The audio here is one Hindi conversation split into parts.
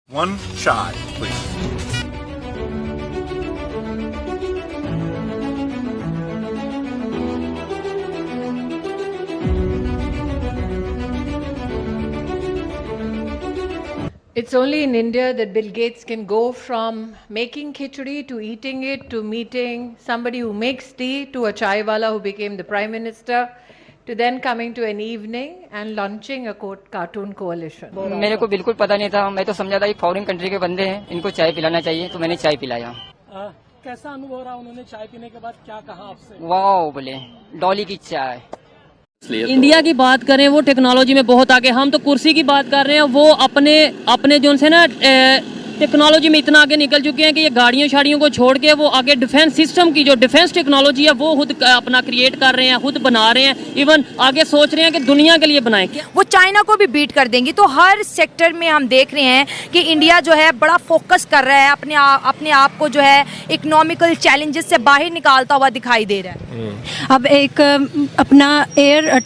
One chai, please. It's only in India that Bill Gates can go from making khichdi to eating it to meeting somebody who makes tea to a chai wala who became the Prime Minister to then coming to an evening and launching a cartoon coalition. मेरे को बिल्कुल पता नहीं था। मैं तो समझा था ये फॉरेन कंट्री के बंदे हैं, इनको चाय पिलाना चाहिए, तो मैंने चाय पिलाया। कैसा अनुभव रहा? उन्होंने चाय पीने के बाद क्या कहा आपसे? वाह बोले, डॉली की चाय। इंडिया की बात करें वो टेक्नोलॉजी में बहुत आगे, हम तो कुर्सी की बात कर रहे हैं, वो अपने जो से ना टेक्नोलॉजी में इतना आगे निकल चुके हैं कि ये गाड़ियों शाड़ियों को छोड़ के वो आगे डिफेंस सिस्टम की जो डिफेंस टेक्नोलॉजी है वो खुद अपना क्रिएट कर रहे हैं, खुद बना रहे हैं, इवन आगे सोच रहे हैं कि दुनिया के लिए बनाएं। वो चाइना को भी बीट कर देंगी। तो हर सेक्टर में हम देख रहे हैं कि इंडिया जो है बड़ा फोकस कर रहा है, अपने आप को जो है इकोनॉमिकल चैलेंजेस से बाहर निकालता हुआ दिखाई दे रहा है। अब एक अपना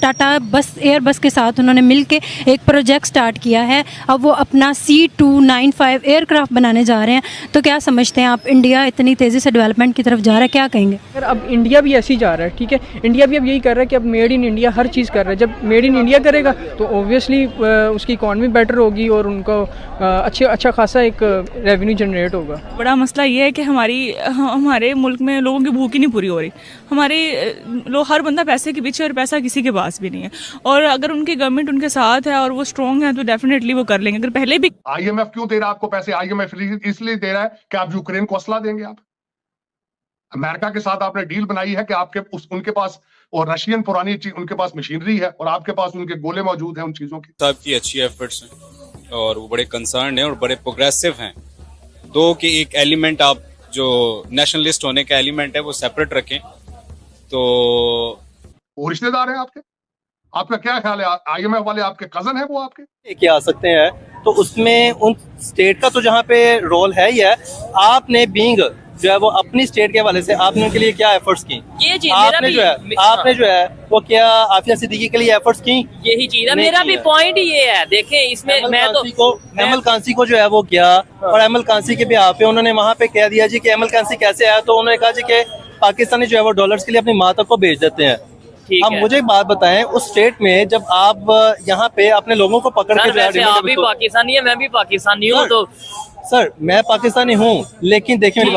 टाटा बस एयर बस के साथ उन्होंने मिलके एक प्रोजेक्ट स्टार्ट किया है। अब वो अपना C295 एयरक्राफ्ट बनाने जा रहे हैं। तो क्या समझते हैं आप, इंडिया इतनी तेज़ी से डेवलपमेंट की तरफ जा रहा है, क्या कहेंगे? अब इंडिया भी ऐसे ही जा रहा है, ठीक है। इंडिया भी अब यही कर रहा है कि अब मेड इन इंडिया हर चीज़ कर रहा है। जब मेड इन इंडिया करेगा तो ऑब्वियसली उसकी इकॉनमी बेटर होगी और उनको अच्छा खासा एक रेवेन्यू जनरेट होगा। बड़ा मसला ये है कि हमारे मुल्क में लोगों की भूख ही नहीं पूरी हो रही। हर बंदा पैसे के पीछे और पैसा किसी के पास भी नहीं है। और अगर उनकी गवर्नमेंट उनके साथ है और वो स्ट्रॉन्ग है तो डेफिनेटली वो कर लेंगे। अगर पहले भी IMF क्यों दे रहा है आपको पैसे? IMF इसलिए दे रहा है कि आप यूक्रेन को असला देंगे। आप अमेरिका के साथ आपने डील बनाई है कि उनके पास और रशियन पुरानी चीज, उनके पास मशीनरी है और आपके पास उनके गोले मौजूद हैं उन चीजों की। साहब की अच्छी एफर्ट्स हैं और वो बड़े कंसर्न हैं और बड़े प्रोग्रेसिव हैं। दो कि एक एलिमेंट आप जो नेशनलिस्ट होने का एलिमेंट है वो सेपरेट रखें। तो वो रिश्तेदार हैं आपका क्या ख्याल है? IMF वाले आपके कजन है? वो आपके क्या आ सकते हैं? तो उसमें उन स्टेट का तो जहाँ पे रोल है ही है। आपने बीइंग जो है वो अपनी स्टेट के हवाले से आपने उनके लिए क्या एफर्ट्स की? आपने जो है वो क्या आफिया सिद्दीकी के लिए एफर्ट्स की? यही चीज है, मेरा भी पॉइंट ये है। देखें इसमें एमल कांसी को जो है वो गया और एमल कांसी के बिहाफ पे उन्होंने वहाँ पे कह दिया जी कि एमल कांसी कैसे आया। तो उन्होंने कहा जी कि पाकिस्तानी जो है वो डॉलर्स के लिए अपनी माँ तक को भेज देते हैं। अब मुझे एक बात बताएं, उस स्टेट में जब आप यहाँ पे अपने लोगों को पकड़ के आप भी पाकिस्तानी है, मैं भी पाकिस्तानी हूँ। तो सर मैं पाकिस्तानी हूँ, लेकिन देखिए मेरी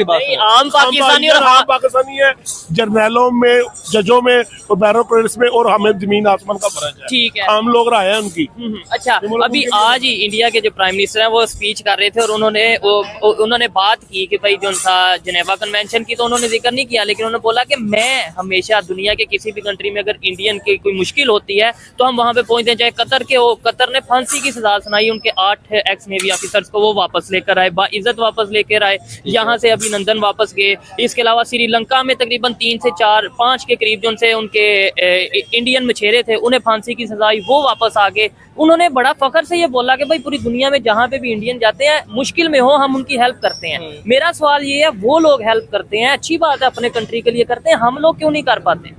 बात सुनो। आम पाकिस्तानी और आम पाकिस्तानी है, जर्नैलों में, जजों में और बैरोक्रेट्स में, और हमें जमीन आसमान का फर्क है। ठीक है, आम लोग रहे हैं उनकी। अच्छा, अभी आज ही इंडिया के जो प्राइम मिनिस्टर हैं वो स्पीच कर रहे थे और उन्होंने बात की कि भाई जो था जिनेवा कन्वेंशन की, तो उन्होंने जिक्र नहीं किया, लेकिन उन्होंने बोला कि मैं हमेशा दुनिया के किसी भी कंट्री में अगर इंडियन की कोई मुश्किल होती है तो हम वहाँ पे पहुंचते हैं। चाहे कतर के हो, कतर ने फांसी की सजा सुनाई उनके 8 एक्स नेवी ऑफिसर्स को, वो वापस लेकर आए, बाइज्जत वापस लेकर आए, यहाँ से अभिनंदन वापस गए। इसके अलावा श्रीलंका में तकरीबन 3 से 4, 5 के करीब जो उनसे उनके इंडियन मछेरे थे उन्हें फांसी की सजा आई, वो वापस आ गए। उन्होंने बड़ा फख्र से ये बोला कि भाई पूरी दुनिया में जहाँ पे भी इंडियन जाते हैं मुश्किल में हो हम उनकी हेल्प करते हैं। मेरा सवाल ये है, वो लोग हेल्प करते हैं, अच्छी बात है, अपने कंट्री के लिए करते हैं, हम लोग क्यों नहीं कर पाते?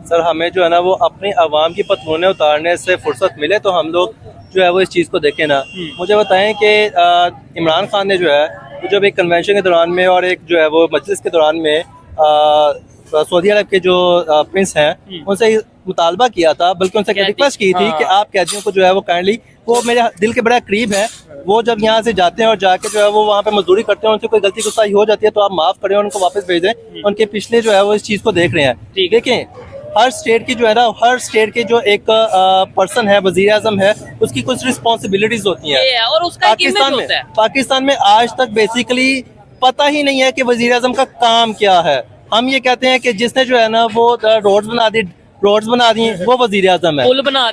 सर हमें जो है ना वो अपनी आवाम की पतलूने उतारने से फुर्सत मिले तो हम लोग जो है वो इस चीज़ को देखें ना। मुझे बताएं कि इमरान खान ने जो है जब एक कन्वेंशन के दौरान में और एक जो है वो मजलिस के दौरान में सऊदी अरब के जो प्रिंस हैं उनसे मुतालबा किया था, बल्कि उनसे रिक्वेस्ट की थी कि आप कैदियों को जो है वो काइंडली, वो मेरे दिल के बड़ा करीब है, वो जब यहाँ से जाते हैं और जाके जो है वो वहाँ पे मजदूरी करते हैं, उनसे कोई गलती गुस्ताही हो जाती है तो आप माफ़ करें, उनको वापस भेज दें। उनके पिछले जो है वो इस चीज़ को देख रहे हैं। देखें हर स्टेट की जो है ना, हर स्टेट के जो एक पर्सन है, वजीर आजम है, उसकी कुछ रिस्पॉन्सिबिलिटीज होती हैं। और उसका पाकिस्तान में आज तक बेसिकली पता ही नहीं है कि वजीर आजम का काम क्या है। हम ये कहते हैं कि जिसने जो है ना वो रोड्स बना दी वो वजीर आजम है, पुल बना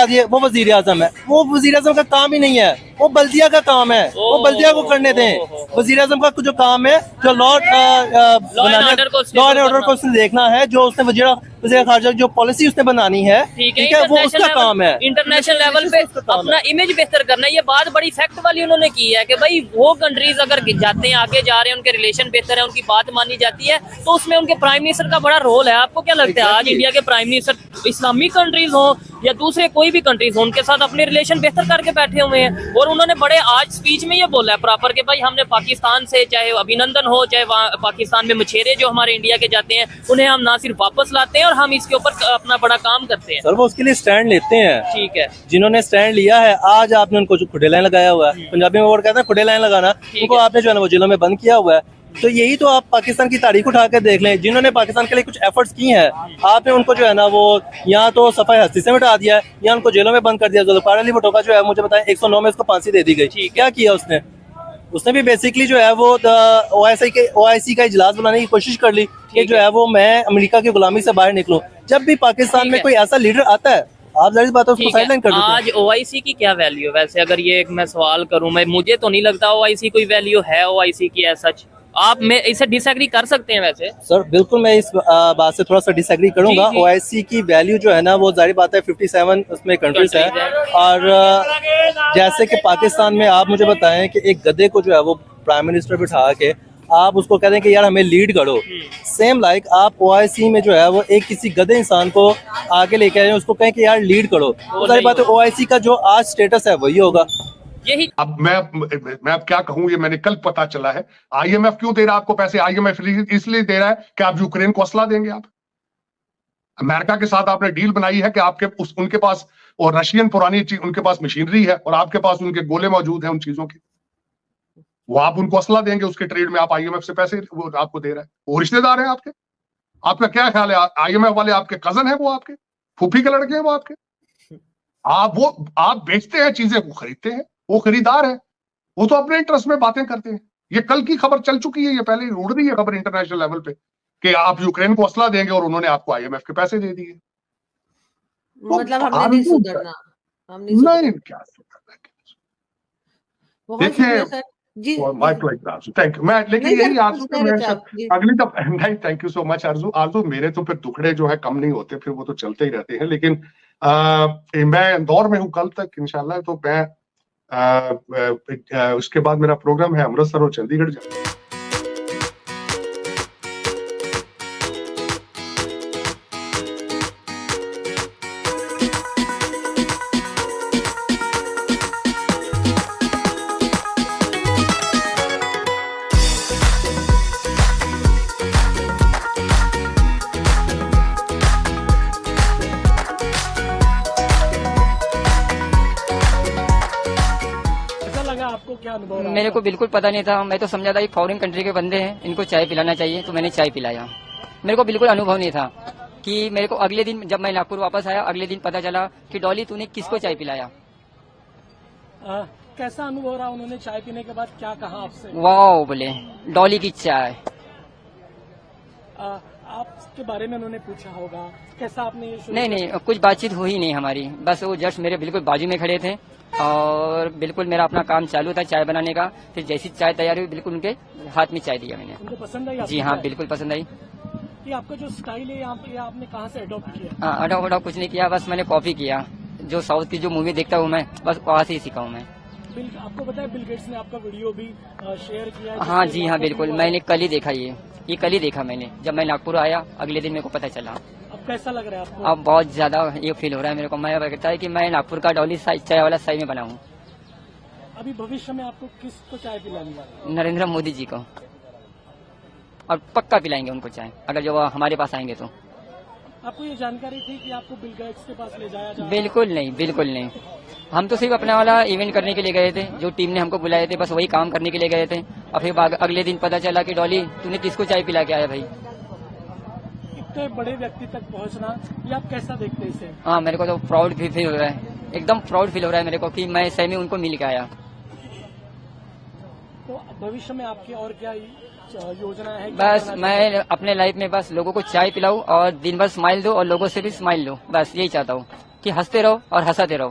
दिए वो वजीर आजम है। वो वजीर आजम का काम ही नहीं है, वो बल्दिया का काम है, वो बल्दिया को करने दें। वजीर आजम का जो काम है जो लॉ एंड ऑर्डर को उसने देखना है, जो उसने वज़ीर ख़ारजा जो पॉलिसी उसने बनानी है, ठीक है, वो उसका काम है। इंटरनेशनल लेवल पे अपना इमेज बेहतर करना, ये बात बड़ी फैक्ट वाली उन्होंने की है कि भाई वो कंट्रीज अगर जाते हैं, आगे जा रहे हैं, उनके रिलेशन बेहतर है, उनकी बात मानी जाती है, तो उसमें उनके प्राइम मिनिस्टर का बड़ा रोल है। आपको क्या लगता है आज इंडिया के प्राइम मिनिस्टर इस्लामिक कंट्रीज हो या दूसरे कोई भी कंट्रीज हो, उनके साथ अपने रिलेशन बेहतर करके बैठे हुए हैं। और उन्होंने बड़े आज स्पीच में ये बोला है प्रॉपर कि भाई हमने पाकिस्तान से, चाहे अभिनंदन हो, चाहे वहाँ पाकिस्तान में मछेरे जो हमारे इंडिया के जाते हैं, उन्हें हम ना सिर्फ वापस लाते हैं और हम इसके ऊपर अपना बड़ा काम करते हैं। सर वो उसके लिए स्टैंड लेते हैं। ठीक है, जिन्होंने स्टैंड लिया है, आज आपने उनको जो खुडे लाइन लगाया हुआ है, पंजाबी में वर्ड कहते हैं खुडे लाइन लगाना, उनको आपने जो है ना वो जेलों में बंद किया हुआ है। तो यही तो आप पाकिस्तान की तारीख उठा कर देख लें, जिन्होंने पाकिस्तान के लिए कुछ एफर्ट्स की हैं, आपने उनको जो है ना वो यहाँ तो सफाई हस्ती से मिटा दिया है, यहाँ उनको जेलों में बंद कर दिया। जुल्फ़िकार अली भुट्टो का जो है मुझे बताएं 109 में उसको फांसी दे दी गई। क्या किया उसने भी बेसिकली जो है वो OIC का इजलास बुलाने की कोशिश कर ली कि जो है वो मैं अमेरिका की गुलामी से बाहर निकलूं। जब भी पाकिस्तान में कोई ऐसा लीडर आता है, आप जाहिर बात है उसको साइडलाइन कर देते हैं। आज OIC की क्या वैल्यू है वैसे? अगर ये एक मैं सवाल करूं, मुझे तो नहीं लगता OIC कोई वैल्यू है OIC की एज सच। आप में इसे डिसएग्री कर सकते हैं वैसे? सर बिल्कुल मैं इस बात से थोड़ा सा डिसएग्री करूंगा। OIC की वैल्यू जो है ना वो जाहिर बात है 57 उसमें कंट्रीज है, और जैसे कि पाकिस्तान में आप मुझे बताएं कि एक गधे को जो है वो प्राइम मिनिस्टर बिठा के आप उसको कह दें कि यार हमें लीड करो, सेम लाइक आप OIC में जो है वो एक किसी गधे इंसान को आगे लेके आए, उसको कहें कि यार लीड करो, तो जाहिर बात है OIC का जो आज स्टेटस है वही होगा। यही अब मैं अब क्या कहूं, ये मैंने कल पता चला है। IMF क्यों दे रहा है आपको पैसे? IMF इसलिए दे रहा है कि आप यूक्रेन को असला देंगे। आप अमेरिका के साथ आपने डील बनाई है कि आपके उनके पास और रशियन पुरानी चीज, उनके पास मशीनरी है और आपके पास उनके गोले मौजूद हैं उन चीजों के, वो आप उनको असला देंगे, उसके ट्रेड में आप IMF से पैसे वो आपको दे रहा है। वो रिश्तेदार हैं आपके। आपका क्या ख्याल है? IMF वाले आपके कजन है, वो आपके फूफी के लड़के हैं, वो आपके। आप बेचते हैं चीजें, वो खरीदते हैं, वो खरीदार है, वो तो अपने इंटरेस्ट में बातें करते हैं। ये कल की खबर चल चुकी है, ये पहले ही उड़ रही है खबर इंटरनेशनल लेवल पे कि आप यूक्रेन को असला देंगे और उन्होंने आपको IMF के पैसे दे दिए। मतलब हमने नहीं सुधरना, हम नहीं क्या देखिए जी, थैंक यू। मैं लेकिन यही आरजू अगली दफा नहीं, थैंक यू सो मच आरजू मेरे तो फिर टुकड़े जो है कम नहीं होते, फिर वो तो चलते ही रहते हैं। लेकिन मैं इंदौर में हूँ कल तक इंशाल्लाह, तो मैं उसके बाद मेरा प्रोग्राम है अमृतसर और चंडीगढ़ जाना। मेरे को बिल्कुल पता नहीं था, मैं तो समझा था ये फॉरेन कंट्री के बंदे हैं, इनको चाय पिलाना चाहिए, तो मैंने चाय पिलाया। मेरे को बिल्कुल अनुभव नहीं था कि मेरे को अगले दिन जब मैं नागपुर वापस आया, अगले दिन पता चला कि डॉली तूने किसको चाय पिलाया। कैसा अनुभव रहा उन्होंने चाय पीने के बाद, क्या कहा आपसे? वाह बोले, डॉली की चाय। आपके बारे में उन्होंने पूछा होगा, कैसा आपने ये नहीं, कुछ बातचीत हुई नहीं हमारी, बस वो जस्ट मेरे बिल्कुल बाजू में खड़े थे और बिल्कुल मेरा अपना काम चालू था चाय बनाने का। फिर जैसी चाय तैयार हुई बिल्कुल उनके हाथ में चाय दिया मैंने। उनको पसंद आई? जी हाँ, बिल्कुल पसंद आई। ये आपका जो स्टाइल है आपने कहाँ से अडॉप्ट किया? हाँ, अडॉप्ट कुछ नहीं किया, बस मैंने कॉपी किया। जो साउथ की जो मूवी देखता हूँ मैं, बस वहाँ से ही सीखा हूँ मैं। आपको पता है बिल गेट्स ने आपका वीडियो भी शेयर किया है? हाँ जी हाँ, बिल्कुल मैंने कल ही देखा, ये कल ही देखा मैंने। जब मैं नागपुर आया अगले दिन मेरे को पता चला। अब कैसा लग रहा है आपको? अब बहुत ज्यादा ये फील हो रहा है मेरे को। मैं कहता है कि मैं नागपुर का डॉली चाय वाला सही में बना हूँ। अभी भविष्य में आपको किसको चाय पिलाने वाले? नरेंद्र मोदी जी को, और पक्का पिलाएंगे उनको चाय, अगर जो हमारे पास आएंगे तो। आपको ये जानकारी थी कि आपको बिल गेट्स के पास ले जाया जाए? बिल्कुल नहीं, बिल्कुल नहीं। हम तो सिर्फ अपना वाला इवेंट करने के लिए गए थे, जो टीम ने हमको बुलाए थे बस वही काम करने के लिए गए थे। और फिर अगले दिन पता चला कि डॉली तूने किसको चाय पिला के आया भाई। इतने बड़े व्यक्ति तक पहुंचना, ये आप कैसा देखते हैं इसे? हाँ, मेरे को तो प्राउड फील हो रहा है, एकदम प्राउड फील हो रहा है मेरे को कि मैं सही में उनको मिल के आया। तो भविष्य में आपकी और क्या योजना है? बस मैं अपने लाइफ में बस लोगों को चाय पिलाऊं और दिन भर स्माइल दो और लोगों से भी स्माइल लो, बस यही चाहता हूँ कि हंसते रहो और हंसाते रहो।